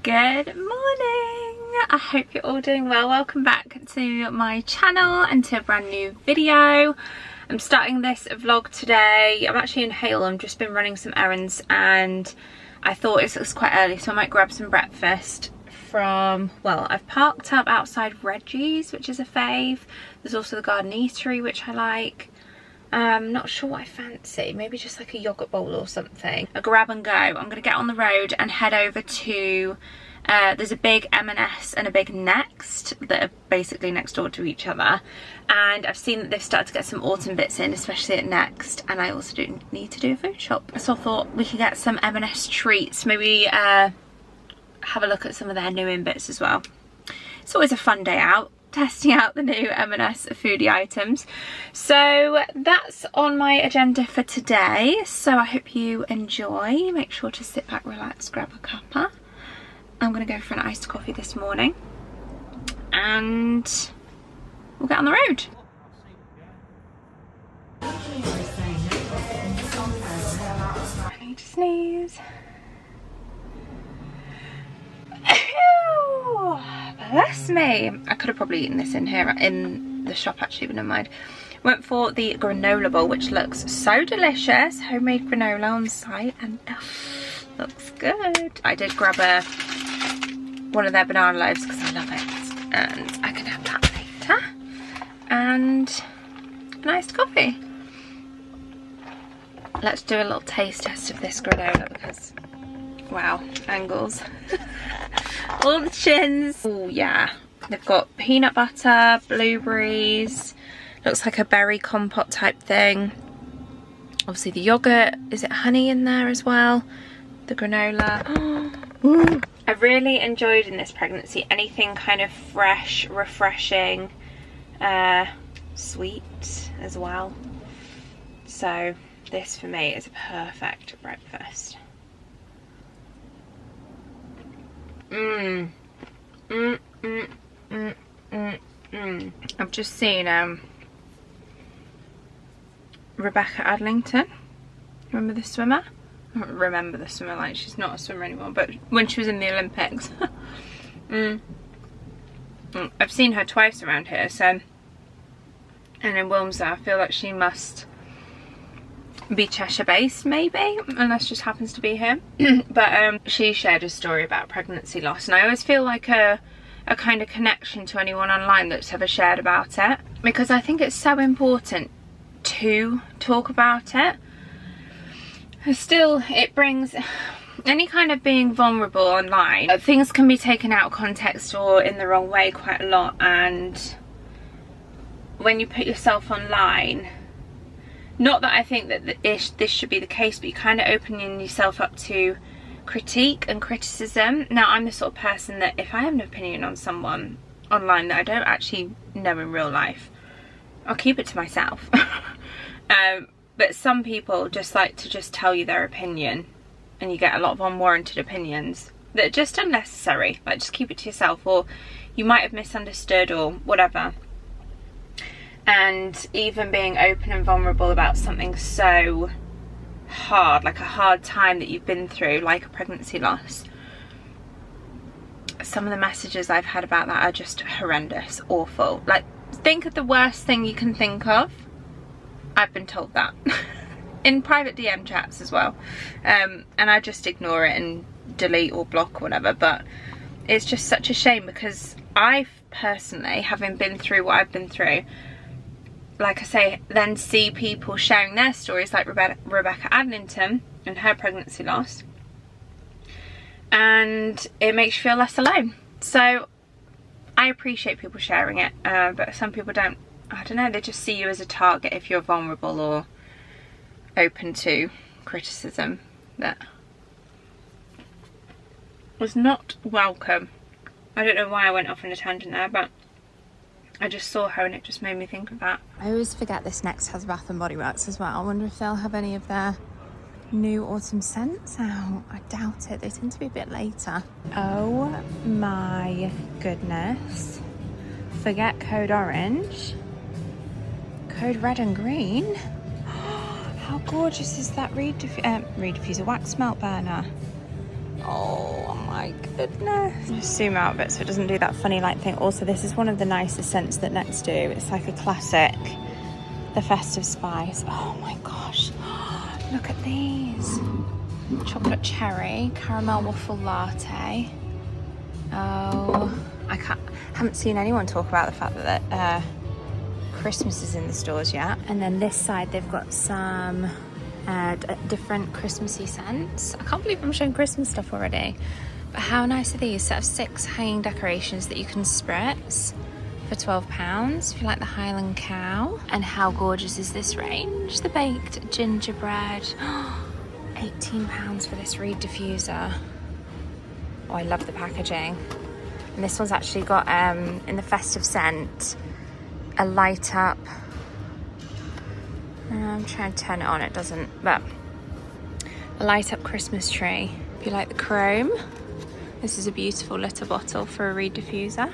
Good morning! I hope you're all doing well. Welcome back to my channel and to a brand new video. I'm starting this vlog today. I'm actually in Hale. I've just been running some errands and I thought it was quite early, so I might grab some breakfast from, well, I've parked up outside Reggie's, which is a fave. There's also the Garden Eatery, which I like. Not sure what I fancy, maybe just like a yogurt bowl or something. A grab and go. I'm going to get on the road and head over to, there's a big M&S and a big Next that are basically next door to each other. And I've seen that they've started to get some autumn bits in, especially at Next. And I also do need to do a food shop. So I thought we could get some M&S treats, maybe have a look at some of their new in bits as well. It's always a fun day out, testing out the new M&S foodie items. So that's on my agenda for today, so I hope you enjoy. Make sure to sit back, relax, grab a cuppa. I'm gonna go for an iced coffee this morning and we'll get on the road. I need to sneeze. Bless me. I could have probably eaten this in here in the shop actually, but never mind. Went for the granola bowl, which looks so delicious. Homemade granola on site and looks good. I did grab one of their banana loaves because I love it, and I can have that later. And a nice coffee. Let's do a little taste test of this granola because, wow, angles. All the chins. Oh yeah, they've got peanut butter, blueberries, looks like a berry compote type thing. Obviously the yogurt, is it honey in there as well? The granola. Oh, I've really enjoyed in this pregnancy anything kind of fresh, refreshing, sweet as well. So this for me is a perfect breakfast. I've just seen Rebecca Adlington. Remember the swimmer? I don't remember the swimmer, like she's not a swimmer anymore, but when she was in the Olympics. I've seen her twice around here, so, and in Wilmslow. I feel like she must be Cheshire based maybe, unless just happens to be here. But she shared a story about pregnancy loss, and I always feel like a kind of connection to anyone online that's ever shared about it, because I think it's so important to talk about it. Still, it brings any kind of being vulnerable online. Things can be taken out of context or in the wrong way quite a lot, and when you put yourself online, not that I think that this should be the case, but you're kind of opening yourself up to critique and criticism. Now, I'm the sort of person that if I have an opinion on someone online that I don't actually know in real life, I'll keep it to myself. But some people just like to just tell you their opinion, and you get a lot of unwarranted opinions that are just unnecessary. Like, just keep it to yourself, or you might have misunderstood or whatever. And even being open and vulnerable about something so hard, like a hard time that you've been through, like a pregnancy loss. Some of the messages I've had about that are just horrendous, awful. Like, think of the worst thing you can think of. I've been told that. In private DM chats as well. And I just ignore it and delete or block or whatever. But it's just such a shame, because I personally, having been through what I've been through, like I say, then see people sharing their stories like Rebecca Adlington and her pregnancy loss, and it makes you feel less alone. So I appreciate people sharing it, but some people don't. I don't know, they just see you as a target if you're vulnerable or open to criticism that was not welcome. I don't know why I went off on a tangent there, but I just saw her and it just made me think of that. I always forget this Next has Bath and Body Works as well. I wonder if they'll have any of their new autumn scents out. I doubt it. They tend to be a bit later. Oh my goodness. Forget code orange. Code red and green. How gorgeous is that reed diffuser wax melt burner? Oh my goodness. Just zoom out a bit so it doesn't do that funny light thing. Also, this is one of the nicest scents that Next do. It's like a classic, the Festive Spice. Oh my gosh, look at these. Chocolate cherry, caramel waffle latte. Oh, haven't seen anyone talk about the fact that Christmas is in the stores yet. And then this side they've got some different Christmassy scents. I can't believe I'm showing Christmas stuff already. But how nice are these? Set of 6 hanging decorations that you can spritz for £12 if you like the Highland Cow. And how gorgeous is this range? The baked gingerbread. £18 for this reed diffuser. Oh, I love the packaging. And this one's actually got in the festive scent a light up. I'm trying to turn it on, it doesn't, but a light up Christmas tree. If you like the chrome, this is a beautiful little bottle for a reed diffuser.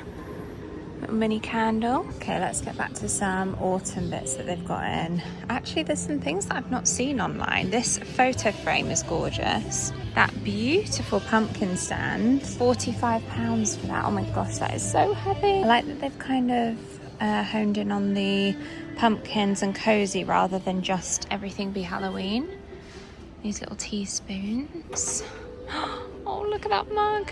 Little mini candle. Okay, let's get back to some autumn bits that they've got in. Actually, there's some things that I've not seen online. This photo frame is gorgeous. That beautiful pumpkin stand, £45 for that. Oh my gosh, that is so heavy. I like that they've kind of honed in on the pumpkins and cozy rather than just everything be Halloween. These little teaspoons. Oh, look at that mug.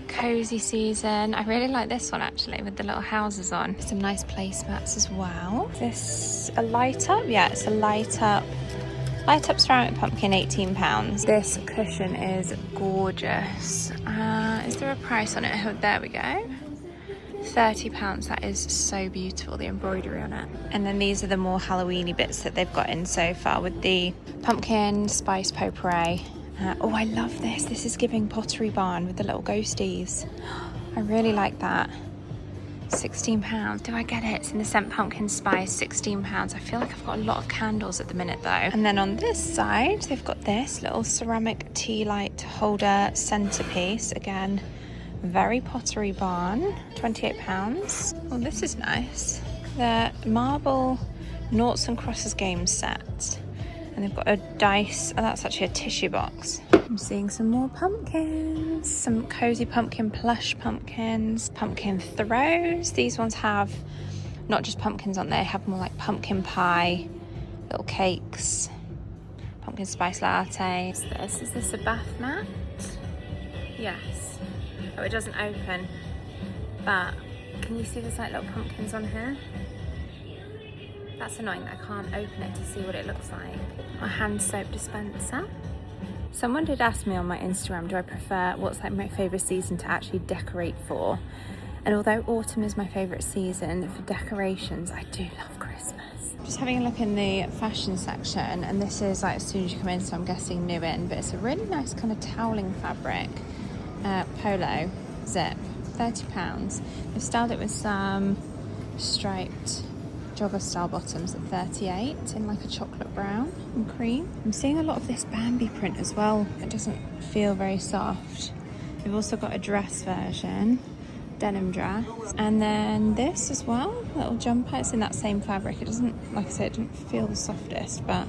Cozy season. I really like this one actually with the little houses on. Some nice placemats as well. This a light up? Yeah, it's a light up ceramic pumpkin, £18. This cushion is gorgeous. Is there a price on it? Oh, there we go. £30. That is so beautiful, the embroidery on it. And then these are the more Halloweeny bits that they've got in so far with the pumpkin spice potpourri. Oh, I love this. This is giving Pottery Barn with the little ghosties. I really like that. £16. Do I get it? It's in the scent pumpkin spice, £16. I feel like I've got a lot of candles at the minute though. And then on this side, they've got this little ceramic tea light holder centerpiece. Again, very Pottery Barn, £28. Oh, this is nice. The marble noughts and crosses game set. And they've got a dice, oh, that's actually a tissue box. I'm seeing some more pumpkins, some cozy pumpkin plush pumpkins, pumpkin throws. These ones have not just pumpkins on there, have more like pumpkin pie, little cakes, pumpkin spice latte. Is this a bath mat? Yes. Oh, it doesn't open, but can you see there's like little pumpkins on here? That's annoying that I can't open it to see what it looks like. A hand soap dispenser. Someone did ask me on my Instagram, do I prefer, what's like my favourite season to actually decorate for? And although autumn is my favourite season for decorations, I do love Christmas. Just having a look in the fashion section, and this is like as soon as you come in, so I'm guessing new in, but it's a really nice kind of toweling fabric. Polo zip, £30. They've styled it with some striped jogger style bottoms at $38 in like a chocolate brown and cream. I'm seeing a lot of this Bambi print as well. It doesn't feel very soft. We've also got a dress version, denim dress, and then this as well, little jumper. It's in that same fabric. It doesn't, like I said, it doesn't feel the softest, but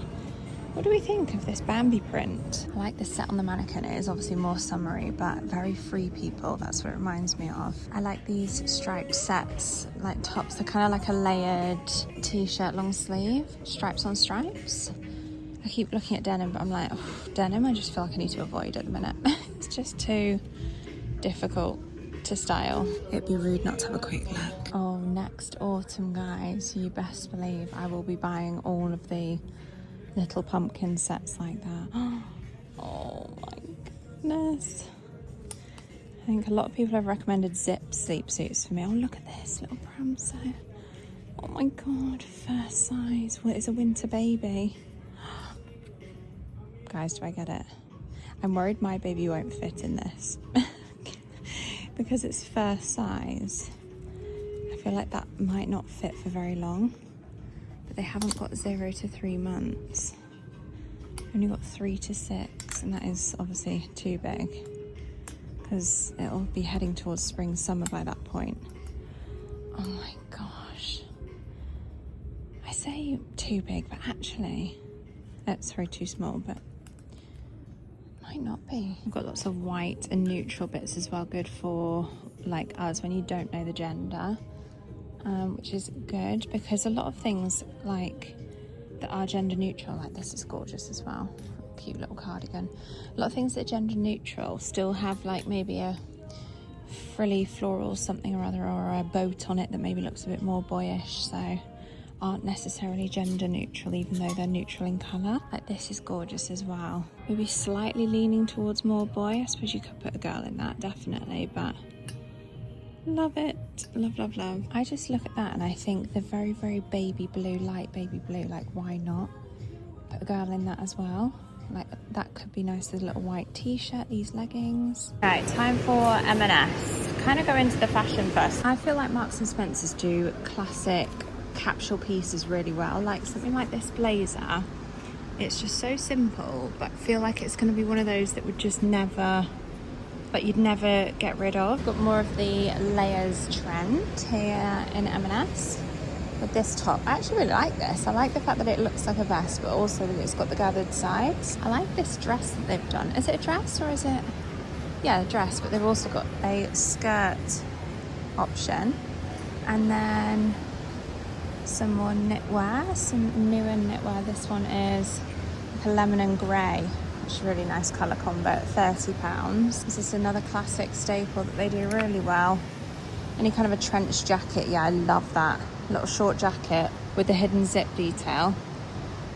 what do we think of this Bambi print? I like the set on the mannequin. It is obviously more summery, but very free people. That's what it reminds me of. I like these striped sets, like tops. They're kind of like a layered t-shirt, long sleeve, stripes on stripes. I keep looking at denim, but I'm like, oh, denim, I just feel like I need to avoid at the minute. It's just too difficult to style. It'd be rude not to have a quick look. Oh, next autumn, guys, you best believe I will be buying all of the little pumpkin sets like that. Oh my goodness. I think a lot of people have recommended zip sleep suits for me. Oh, look at this little pram set. Oh my god, first size. Well, it's a winter baby. Guys, do I get it? I'm worried my baby won't fit in this. Because it's first size. I feel like that might not fit for very long. But they haven't got 0 to 3 months. Only got 3 to 6, and that is obviously too big because it'll be heading towards spring, summer by that point. Oh my gosh. I say too big, but actually, sorry, too small, but my might not be. I've got lots of white and neutral bits as well, good for like us when you don't know the gender, which is good because a lot of things like that are gender neutral, like this is gorgeous as well, cute little cardigan. A lot of things that are gender neutral still have like maybe a frilly floral something or other, or a boat on it that maybe looks a bit more boyish, so aren't necessarily gender neutral even though they're neutral in colour. Like this is gorgeous as well, maybe slightly leaning towards more boy. I suppose you could put a girl in that, definitely, but love it. Love, love, love. I just look at that and I think the very, very baby blue, light baby blue, like why not put a girl in that as well? Like that could be nice with a little white t-shirt, these leggings. Right, time for M&S. Kind of go into the fashion first. I feel like Marks and Spencer's do classic capsule pieces really well, like something like this blazer. It's just so simple, but I feel like it's going to be one of those that would just never, but you'd never get rid of. Got more of the layers trend here in M&S with this top. I actually really like this. I like the fact that it looks like a vest, but also that it's got the gathered sides. I like this dress that they've done. Is it a dress or is it, yeah, a dress, but they've also got a skirt option, and then some more knitwear, some newer knitwear. This one is like a lemon and grey, which is a really nice colour combo at £30. This is another classic staple that they do really well. Any kind of a trench jacket, yeah, I love that. Little short jacket with the hidden zip detail.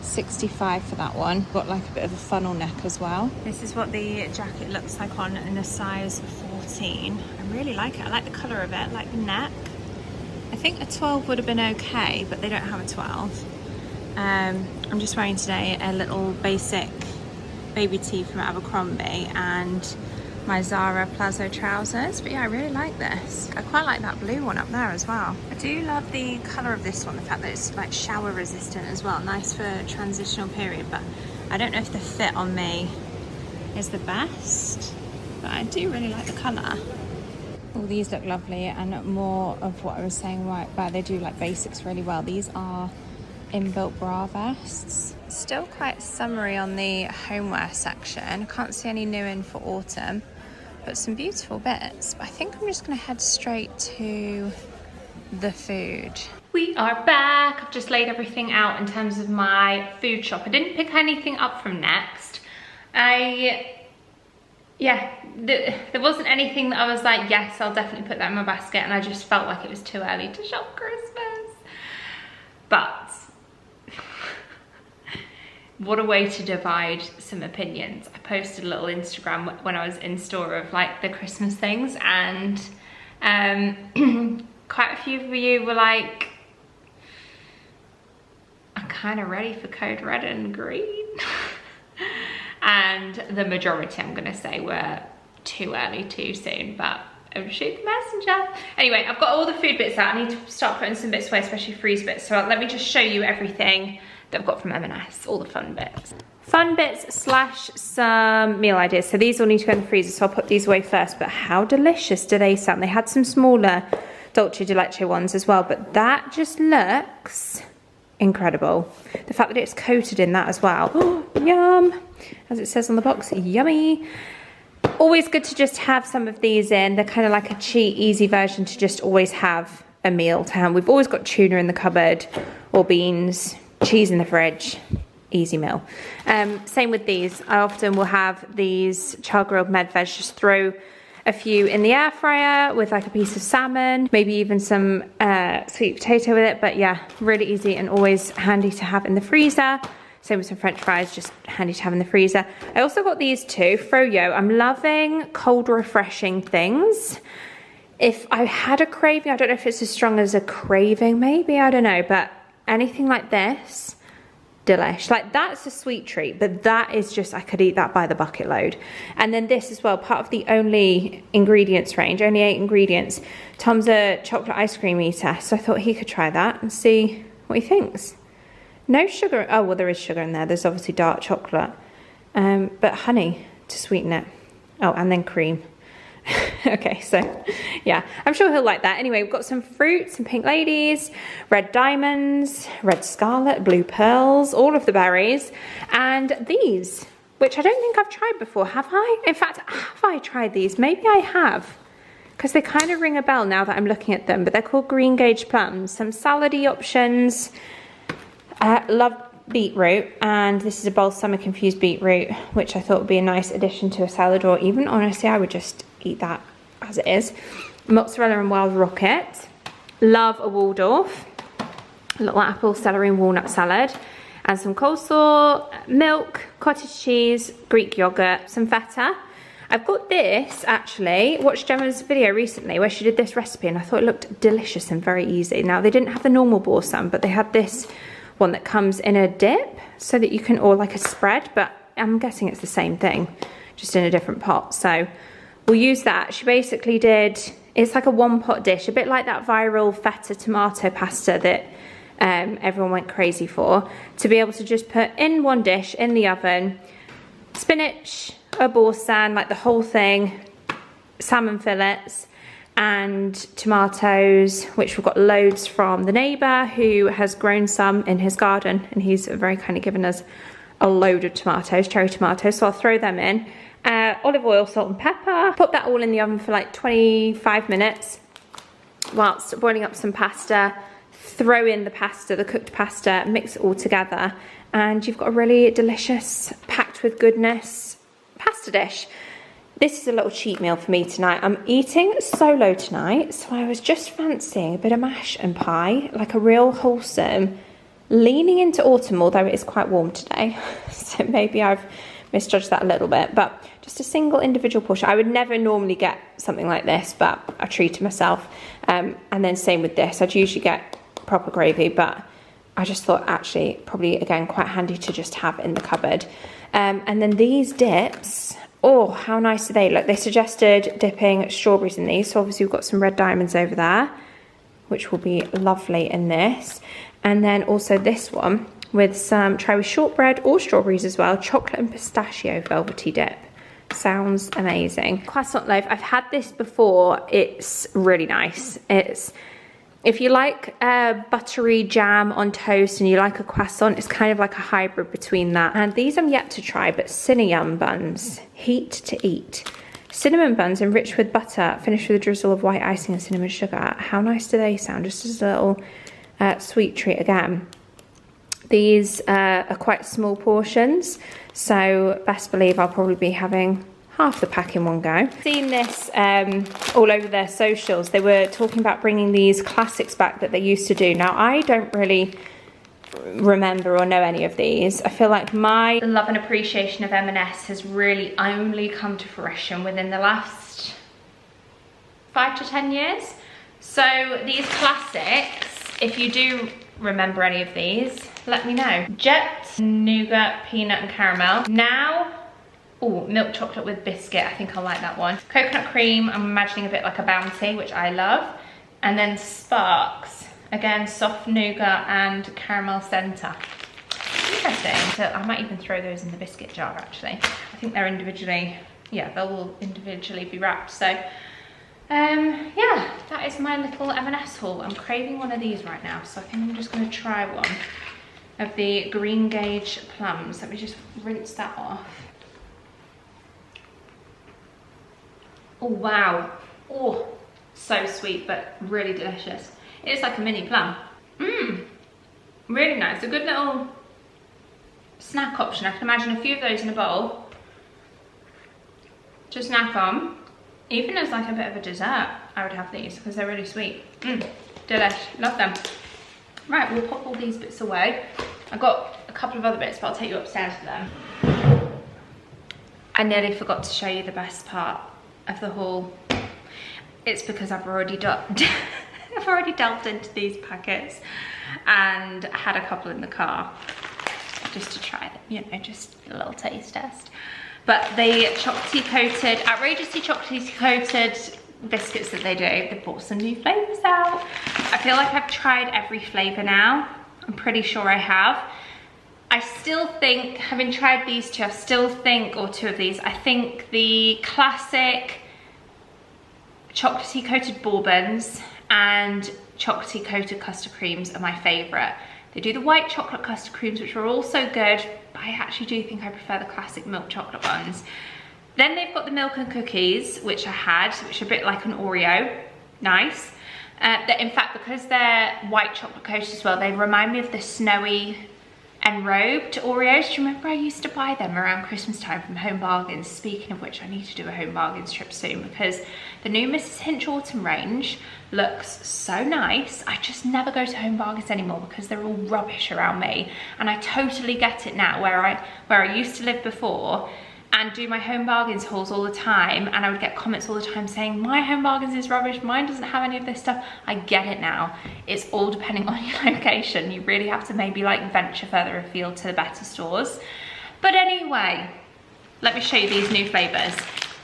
£65 for that one. Got like a bit of a funnel neck as well. This is what the jacket looks like on in a size 14. I really like it. I like the colour of it, I like the neck. I think a 12 would have been okay, but they don't have a 12. I'm just wearing today a little basic baby tee from Abercrombie and my Zara Plazo trousers, but yeah, I really like this. I quite like that blue one up there as well. I do love the colour of this one, the fact that it's like shower resistant as well, nice for a transitional period, but I don't know if the fit on me is the best, but I do really like the colour. All these look lovely, and more of what I was saying, right, but they do like basics really well. These are inbuilt bra vests. Still quite summery on the homeware section. Can't see any new in for autumn, but some beautiful bits. I think I'm just gonna head straight to the food. We are back. I've just laid everything out in terms of my food shop. I didn't pick anything up from Next. There wasn't anything that I was like, yes, I'll definitely put that in my basket, and I just felt like it was too early to shop Christmas. But what a way to divide some opinions. I posted a little Instagram when I was in store of like the Christmas things, and quite a few of you were like, I'm kind of ready for code red and green. And the majority, I'm gonna say, were too early, too soon, but I would shoot the messenger. Anyway, I've got all the food bits out. I need to start putting some bits away, especially freeze bits. So let me just show you everything that I've got from M&S, all the fun bits. Fun bits slash some meal ideas. So these all need to go in the freezer, so I'll put these away first, but how delicious do they sound? They had some smaller Dolce de Leche ones as well, but that just looks incredible. The fact that it's coated in that as well. Oh, yum. As it says on the box, yummy. Always good to just have some of these in. They're kind of like a cheap, easy version to just always have a meal to hand. We've always got tuna in the cupboard, or beans, cheese in the fridge, easy meal. Same with these. I often will have these char-grilled med veg, just throw a few in the air fryer with like a piece of salmon, maybe even some sweet potato with it. But yeah, really easy and always handy to have in the freezer. Same with some French fries, just handy to have in the freezer. I also got these two, Froyo. I'm loving cold refreshing things. If I had a craving, I don't know if it's as strong as a craving, maybe, I don't know, but anything like this, delish. Like that's a sweet treat, but that is just, I could eat that by the bucket load. And then this as well, part of the only ingredients range, only 8 ingredients. Tom's a chocolate ice cream eater, so I thought he could try that and see what he thinks. No sugar, oh well there is sugar in there, there's obviously dark chocolate, but honey to sweeten it. Oh, and then cream. Okay, so yeah, I'm sure he'll like that. Anyway, we've got some fruit, some pink ladies, red diamonds, red scarlet, blue pearls, all of the berries, and these which I don't think I've tried before, have I? In fact, have I tried these? Maybe I have, because they kind of ring a bell now that I'm looking at them, but they're called green gauge plums. Some salady options. Love beetroot, and this is a balsamic infused beetroot, which I thought would be a nice addition to a salad, or even honestly I would just eat that as it is. Mozzarella and wild rocket. Love a Waldorf. A little apple, celery and walnut salad, and some coleslaw, milk, cottage cheese, Greek yogurt, some feta. I've got this, actually, watched Gemma's video recently where she did this recipe and I thought it looked delicious and very easy. Now, they didn't have the normal balsam, but they had this one that comes in a dip so that you can, or like a spread, but I'm guessing it's the same thing, just in a different pot. So we'll use that. She basically did, it's like a one pot dish, a bit like that viral feta tomato pasta that everyone went crazy for, to be able to just put in one dish in the oven, spinach, a balsam, like the whole thing, salmon fillets, and tomatoes, which we've got loads from the neighbour who has grown some in his garden, and he's very kind of given us a load of tomatoes, cherry tomatoes, so I'll throw them in. Olive oil, salt and pepper, put that all in the oven for like 25 minutes whilst boiling up some pasta. Throw in the pasta, the cooked pasta, mix it all together, and you've got a really delicious, packed with goodness pasta dish. This is a little cheat meal for me tonight. I'm eating solo tonight, so I was just fancying a bit of mash and pie, like a real wholesome, leaning into autumn, although it is quite warm today, so maybe I've misjudged that a little bit, but just a single individual portion. I would never normally get something like this, but I treated myself. And then same with this, I'd usually get proper gravy, but I just thought actually probably again quite handy to just have in the cupboard. And then these dips, oh, how nice do they look? They suggested dipping strawberries in these, so obviously we've got some red diamonds over there, which will be lovely in this. And then also this one with some, try with shortbread or strawberries as well, chocolate and pistachio velvety dip. Sounds amazing. Croissant loaf, I've had this before, it's really nice. It's, if you like buttery jam on toast and you like a croissant, it's kind of like a hybrid between that. And these I'm yet to try, but cinnamon buns, heat to eat. Cinnamon buns enriched with butter, finished with a drizzle of white icing and cinnamon sugar. How nice do they sound? Just as a little sweet treat again. These are quite small portions, so best believe I'll probably be having half the pack in one go. I've seen this all over their socials. They were talking about bringing these classics back that they used to do. Now, I don't really remember or know any of these. I feel like my love and appreciation of M&S has really only come to fruition within the last 5 to 10 years. So these classics, if you do remember any of these, let me know. Jet, nougat, peanut and caramel. Now, oh, milk chocolate with biscuit, I think I like that one. Coconut cream, I'm imagining a bit like a Bounty, which I love. And then Sparks, again, soft nougat and caramel centre. Interesting, so I might even throw those in the biscuit jar actually. I think they're individually, yeah, they'll all individually be wrapped. So, yeah, that is my little M&S haul. I'm craving one of these right now, so I think I'm just gonna try one of the green gauge plums. Let me just rinse that off. Oh wow, oh, so sweet but really delicious. It's like a mini plum. Really nice, a good little snack option. I can imagine a few of those in a bowl to snack on. Even as like a bit of a dessert, I would have these because they're really sweet. Delish, love them. Right, we'll pop all these bits away. I've got a couple of other bits, but I'll take you upstairs for them. I nearly forgot to show you the best part of the haul. It's because I've already delved into these packets and had a couple in the car just to try them, you know, just a little taste test. But the chocolatey coated, outrageously chocolatey coated biscuits that they do, they brought some new flavors out. I feel like I've tried every flavor now. I'm pretty sure I have. I still think, having tried these two, I still think, or two of these, I think the classic chocolatey coated bourbons and chocolatey coated custard creams are my favorite. They do the white chocolate custard creams, which are also good, but I actually do think I prefer the classic milk chocolate ones. Then they've got the milk and cookies, which I had, which are a bit like an Oreo. Nice. In fact, because they're white chocolate coated as well, they remind me of the snowy enrobed Oreos. Do you remember I used to buy them around Christmas time from Home Bargains? Speaking of which, I need to do a Home Bargains trip soon, because the new Mrs. Hinch Autumn range looks so nice. I just never go to Home Bargains anymore because they're all rubbish around me, and I totally get it now, where I used to live before and do my Home Bargains hauls all the time, and I would get comments all the time saying my Home Bargains is rubbish, mine doesn't have any of this stuff. I get it now. It's all depending on your location. You really have to maybe like venture further afield to the better stores. But anyway, let me show you these new flavors.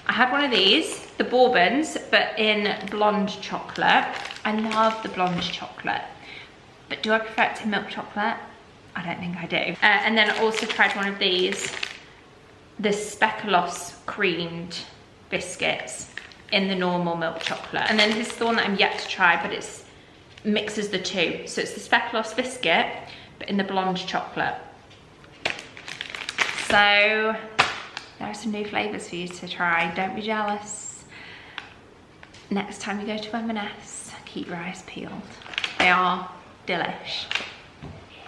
I had one of these, the Bourbons, but in blonde chocolate. I love the blonde chocolate, but do I prefer it to milk chocolate? I don't think I do. And then I also tried one of these, the Speculoos creamed biscuits in the normal milk chocolate. And then this is the one that I'm yet to try, but it's mixes the two. So it's the Speculoos biscuit, but in the blonde chocolate. So there are some new flavors for you to try. Don't be jealous. Next time you go to M&S, keep your eyes peeled. They are delish.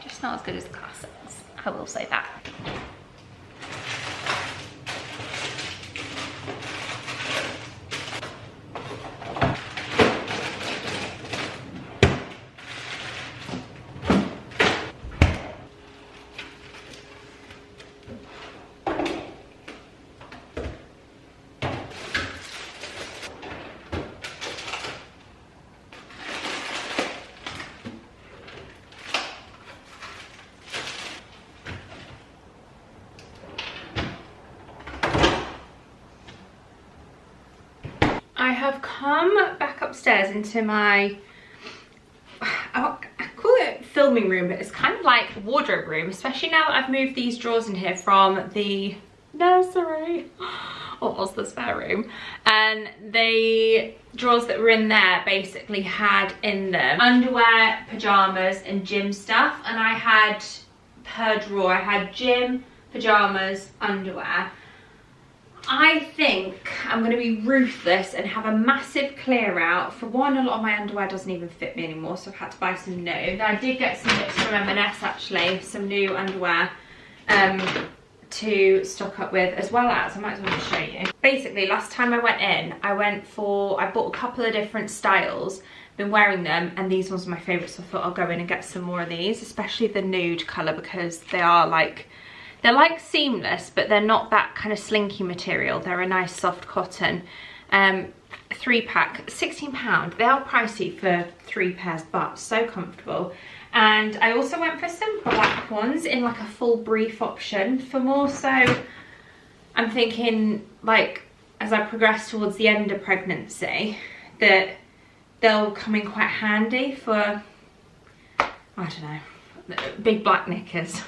Just not as good as the classics, I will say that. I have come back upstairs into my, I call it filming room, but it's kind of like wardrobe room, especially now that I've moved these drawers in here from the nursery, or was the spare room, and the drawers that were in there basically had in them underwear, pajamas and gym stuff, and I had per drawer, I had gym, pajamas, underwear. I think I'm going to be ruthless and have a massive clear out. For one, a lot of my underwear doesn't even fit me anymore, so I've had to buy some new. I did get some bits from M&S actually, some new underwear to stock up with, as well as, I might as well just show you. Basically, last time I went in, I bought a couple of different styles, been wearing them, and these ones are my favourites, so I thought I'll go in and get some more of these, especially the nude colour, because they are like, they're like seamless, but they're not that kind of slinky material. They're a nice soft cotton. 3-pack, £16. They are pricey for 3 pairs, but so comfortable. And I also went for some black ones in like a full brief option for more so, I'm thinking like as I progress towards the end of pregnancy, that they'll come in quite handy for, I don't know, big black knickers.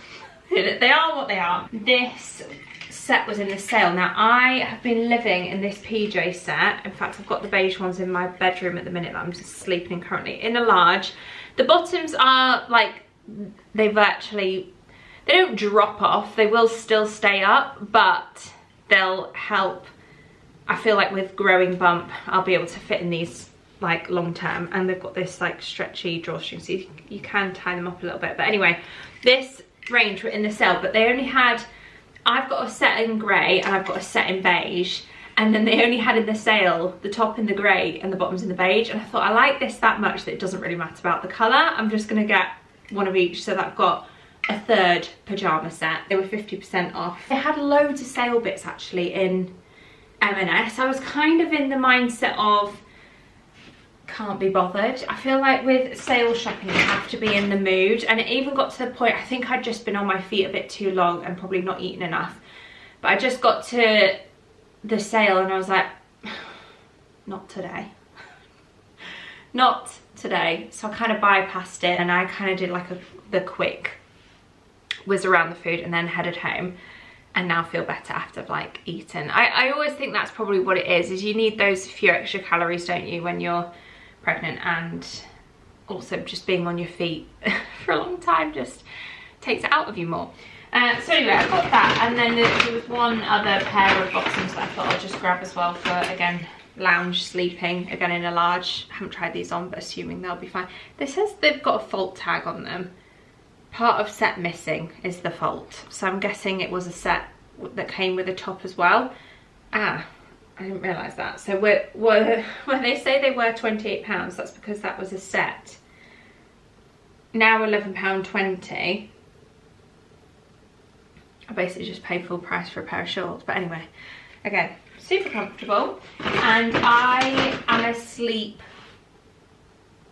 They are what they are. This set was in the sale. Now I have been living in this PJ set. In fact, I've got the beige ones in my bedroom at the minute that I'm just sleeping in currently, in a large. The bottoms are like, they don't drop off. They will still stay up, but they'll help. I feel like with growing bump, I'll be able to fit in these like long term. And they've got this like stretchy drawstring, so you can tie them up a little bit. But anyway, this range were in the sale, but they only had, I've got a set in grey and I've got a set in beige, and then they only had in the sale the top in the grey and the bottoms in the beige, and I thought I like this that much that it doesn't really matter about the colour. I'm just gonna get one of each, so that I've got a third pyjama set. They were 50% off. They had loads of sale bits actually in M&S. I was kind of in the mindset of can't be bothered. I feel like with sale shopping you have to be in the mood, and it even got to the point I think I'd just been on my feet a bit too long and probably not eaten enough, but I just got to the sale and I was like, not today. Not today. So I kind of bypassed it and I kind of did like the quick whiz around the food and then headed home, and now feel better after I've like eaten. I always think that's probably what it is you need those few extra calories, don't you, when you're pregnant and also just being on your feet for a long time just takes it out of you more. So anyway, I got that, and then there was one other pair of bottoms that I thought I'll just grab as well for, again, lounge sleeping, again in a large. I haven't tried these on, but assuming they'll be fine. This says they've got a fault tag on them. Part of set missing is the fault, so I'm guessing it was a set that came with a top as well. I didn't realise that. So when they say they were £28, that's because that was a set. Now £11.20. I basically just paid full price for a pair of shorts. But anyway, again, super comfortable. And I am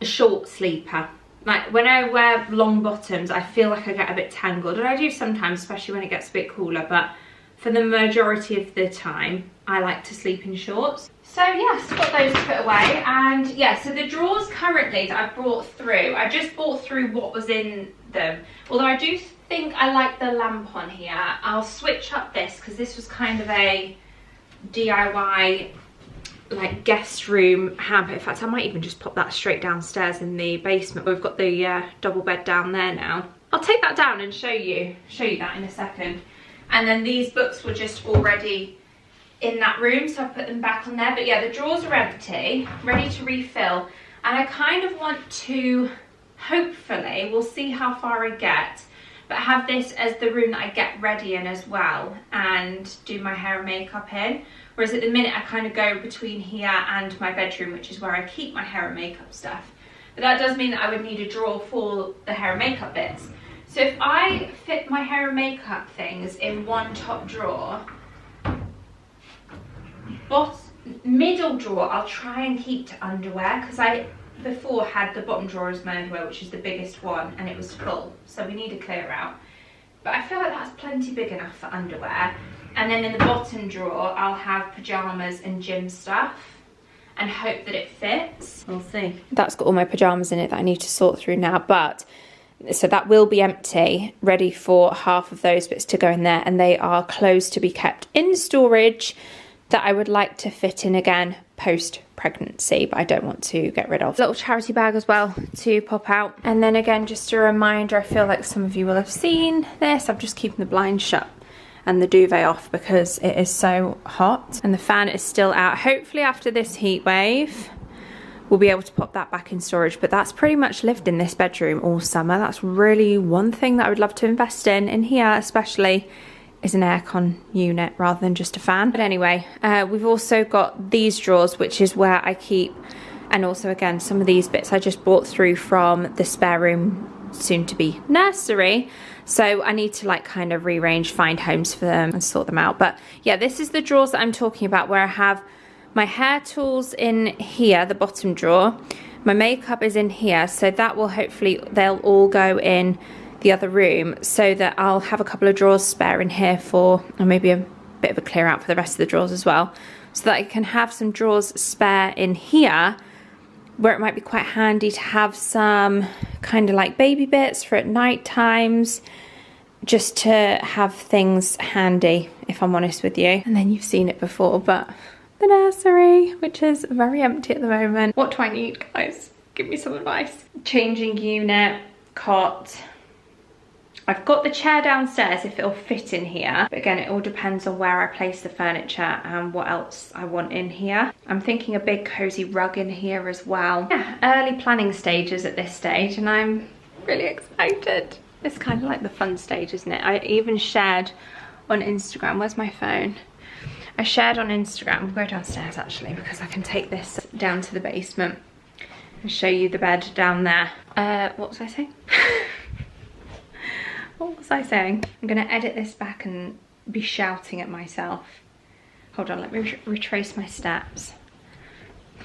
a short sleeper. Like when I wear long bottoms, I feel like I get a bit tangled. And I do sometimes, especially when it gets a bit cooler. But for the majority of the time, I like to sleep in shorts. So yes, got those to put away. And yeah, so the drawers currently that I've brought through, I just brought through what was in them. Although I do think I like the lamp on here. I'll switch up this because this was kind of a DIY like guest room hamper. In fact, I might even just pop that straight downstairs in the basement. We've got the double bed down there now. I'll take that down and show you that in a second. And then these books were just already in that room, so I put them back on there. But yeah, the drawers are empty, ready to refill. And I kind of want to, hopefully, we'll see how far I get, but have this as the room that I get ready in as well and do my hair and makeup in. Whereas at the minute I kind of go between here and my bedroom, which is where I keep my hair and makeup stuff. But that does mean that I would need a drawer for the hair and makeup bits. So if I fit my hair and makeup things in one top drawer, middle drawer I'll try and keep to underwear, because I before had the bottom drawer as my underwear, which is the biggest one, and it was full, so we need to clear out. But I feel like that's plenty big enough for underwear. And then in the bottom drawer I'll have pyjamas and gym stuff and hope that it fits. We'll see. That's got all my pyjamas in it that I need to sort through now, but so that will be empty, ready for half of those bits to go in there, and they are clothes to be kept in storage that I would like to fit in again post-pregnancy, but I don't want to get rid of. Little charity bag as well to pop out. And then again, just a reminder, I feel like some of you will have seen this, I'm just keeping the blinds shut and the duvet off because it is so hot, and the fan is still out. Hopefully after this heat wave we'll be able to pop that back in storage, but that's pretty much lived in this bedroom all summer. That's really one thing that I would love to invest in here especially, is an aircon unit rather than just a fan. But anyway, we've also got these drawers, which is where I keep, and also again some of these bits I just brought through from the spare room, soon to be nursery, so I need to like kind of rearrange, find homes for them and sort them out. But yeah, this is the drawers that I'm talking about, where I have my hair tools in here, the bottom drawer, my makeup is in here, so that will hopefully, they'll all go in the other room, so that I'll have a couple of drawers spare in here for, or maybe a bit of a clear out for the rest of the drawers as well, so that I can have some drawers spare in here, where it might be quite handy to have some kind of like baby bits for at night times, just to have things handy, if I'm honest with you. And then you've seen it before, but the nursery, which is very empty at the moment. What do I need, guys? Give me some advice. Changing unit, cot. I've got the chair downstairs if it'll fit in here, but again, it all depends on where I place the furniture and what else I want in here. I'm thinking a big cozy rug in here as well. Yeah, early planning stages at this stage, and I'm really excited. It's kind of like the fun stage, isn't it? I even shared on Instagram, where's my phone? I shared on Instagram, we'll go downstairs actually, because I can take this down to the basement and show you the bed down there. What was I saying? What was I saying? I'm gonna edit this back and be shouting at myself. Hold on, let me retrace my steps.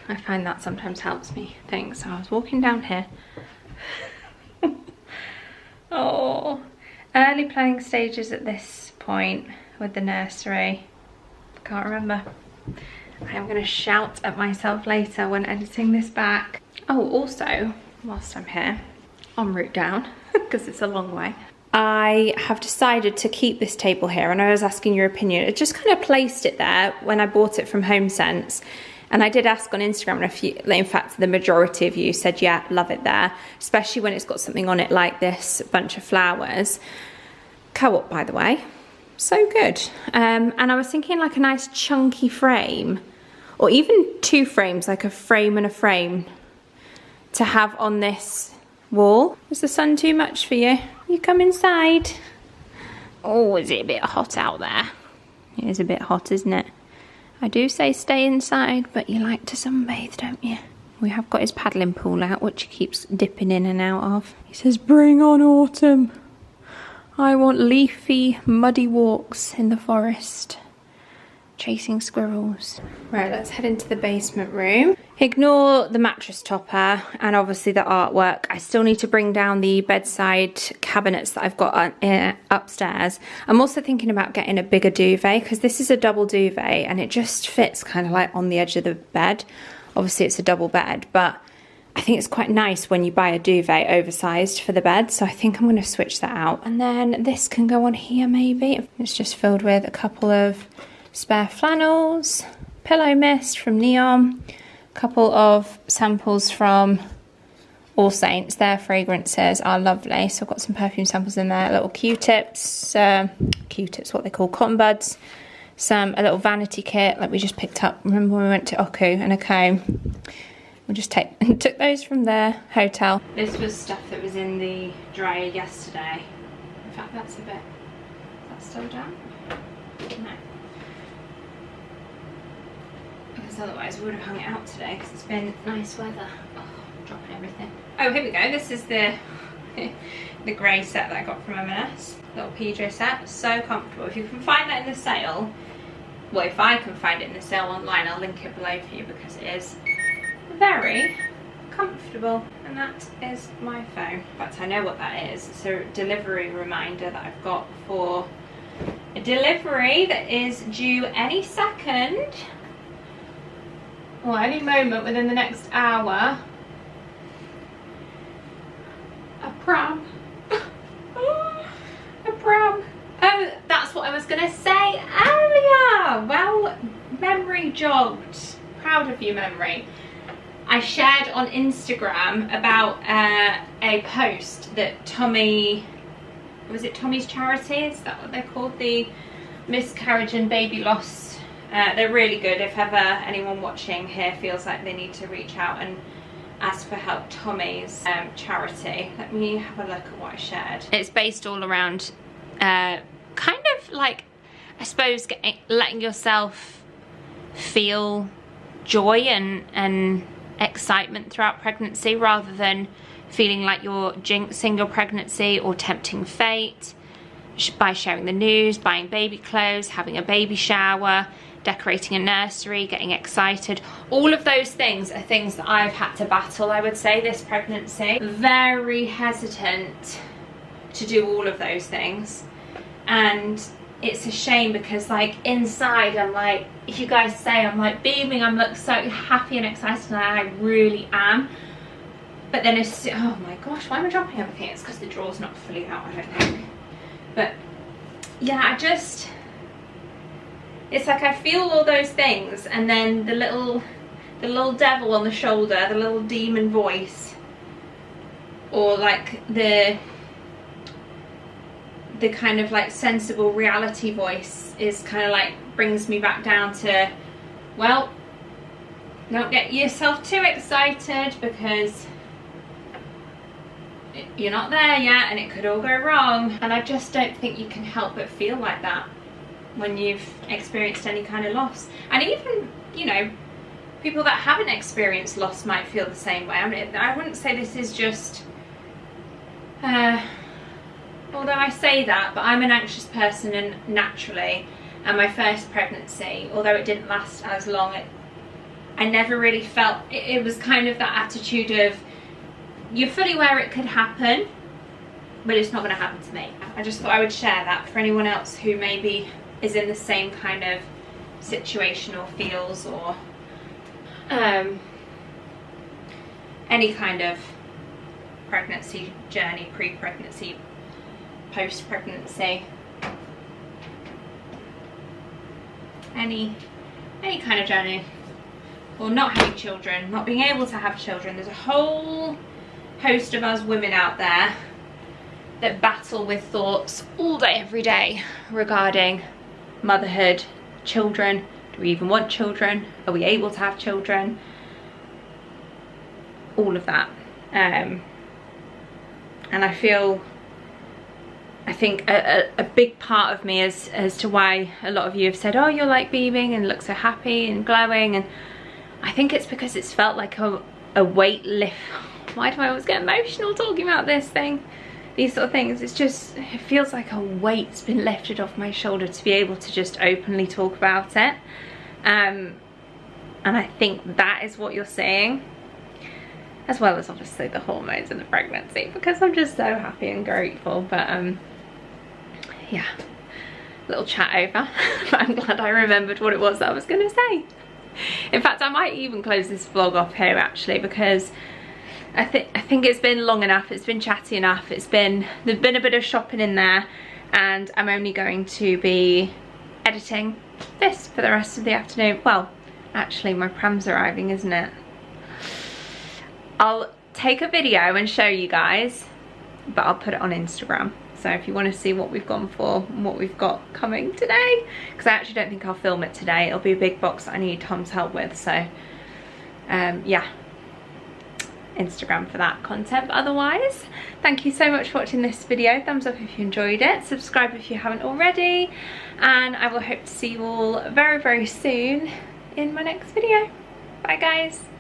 I find that sometimes helps me think. So I was walking down here. Oh, early planning stages at this point with the nursery. Can't remember. I am gonna shout at myself later when editing this back. Oh, also, whilst I'm here, en route down, because it's a long way, I have decided to keep this table here, and I was asking your opinion. I just kind of placed it there when I bought it from HomeSense, And I did ask on Instagram, and a few, in fact, the majority of you said, yeah, love it there, especially when it's got something on it like this bunch of flowers. Co-op, by the way, so good. And I was thinking like a nice chunky frame, or even 2 frames, like a frame and a frame, to have on this wall. Is the sun too much for you? You come inside. Oh, is it a bit hot out there? It is a bit hot, isn't it? I do say stay inside, but you like to sunbathe, don't you? We have got his paddling pool out, which he keeps dipping in and out of. He says, bring on autumn. I want leafy, muddy walks in the forest, chasing squirrels. Right, let's head into the basement room. Ignore the mattress topper and obviously the artwork. I still need to bring down the bedside cabinets that I've got upstairs. I'm also thinking about getting a bigger duvet, because this is a double duvet and it just fits kind of like on the edge of the bed. Obviously it's a double bed, but I think it's quite nice when you buy a duvet oversized for the bed, so I think I'm going to switch that out. And then this can go on here maybe. It's just filled with a couple of spare flannels, pillow mist from Neon, a couple of samples from All Saints. Their fragrances are lovely, so I've got some perfume samples in there, little Q-tips, what they call cotton buds, a little vanity kit like we just picked up, remember when we went to Oku, and a comb. We just took those from the hotel. This was stuff that was in the dryer yesterday. In fact, that's still damp? No. Because otherwise we would have hung it out today, because it's been nice weather. Oh, I'm dropping everything. Oh, here we go. This is the the grey set that I got from M&S. Little PJ set. So comfortable. If you can find that in the sale, well, if I can find it in the sale online, I'll link it below for you, because it is very comfortable. And that is my phone. In fact, I know what that is. It's a delivery reminder that I've got for a delivery that is due any second, or any moment within the next hour. A pram. A pram. Oh, that's what I was going to say earlier. Well, memory jogged. Proud of you, memory. I shared on Instagram about a post that Tommy, was it Tommy's Charity? Is that what they're called? The miscarriage and baby loss. They're really good. If ever anyone watching here feels like they need to reach out and ask for help, Tommy's charity. Let me have a look at what I shared. It's based all around kind of like, I suppose, letting yourself feel joy and excitement throughout pregnancy, rather than feeling like you're jinxing your pregnancy or tempting fate by sharing the news, buying baby clothes, having a baby shower, decorating a nursery, getting excited. All of those things are things that I've had to battle, I would say, this pregnancy. Very hesitant to do all of those things, and it's a shame, because like inside I'm like, if you guys say I'm like beaming, I'm like so happy and excited, and I really am. But then it's, oh my gosh, why am I dropping everything? It's because the drawer's not fully out, I don't think. But yeah, it's like I feel all those things, and then the little devil on the shoulder, the little demon voice, or like the kind of like sensible reality voice is kind of like brings me back down to, well, don't get yourself too excited, because you're not there yet and it could all go wrong. And I just don't think you can help but feel like that when you've experienced any kind of loss. And even, you know, people that haven't experienced loss might feel the same way. I mean, I wouldn't say this is just although I say that, but I'm an anxious person, and naturally, and my first pregnancy, although it didn't last as long, I never really felt, it was kind of that attitude of, you're fully aware it could happen, but it's not going to happen to me. I just thought I would share that for anyone else who maybe is in the same kind of situation, or feels, or any kind of pregnancy journey, pre-pregnancy, post-pregnancy, any kind of journey. or not having children, not being able to have children. There's a whole host of us women out there that battle with thoughts all day, every day regarding motherhood, children. Do we even want children? Are we able to have children? All of that. And I think a big part of me as to why a lot of you have said, oh, you're like beaming and look so happy and glowing, and I think it's because it's felt like a weight lift. Why do I always get emotional talking about these sort of things? It's just, it feels like a weight's been lifted off my shoulder to be able to just openly talk about it. And I think that is what you're seeing, as well as obviously the hormones and the pregnancy, because I'm just so happy and grateful. But yeah, little chat over. But I'm glad I remembered what it was that I was going to say. In fact, I might even close this vlog off here actually, because I think it's been long enough, it's been chatty enough, there's been a bit of shopping in there, and I'm only going to be editing this for the rest of the afternoon. Well, actually my pram's arriving, isn't it? I'll take a video and show you guys, but I'll put it on Instagram. So if you want to see what we've gone for and what we've got coming today, because I actually don't think I'll film it today. It'll be a big box that I need Tom's help with. So yeah, Instagram for that content. But otherwise, thank you so much for watching this video. Thumbs up if you enjoyed it. Subscribe if you haven't already. And I will hope to see you all very, very soon in my next video. Bye guys.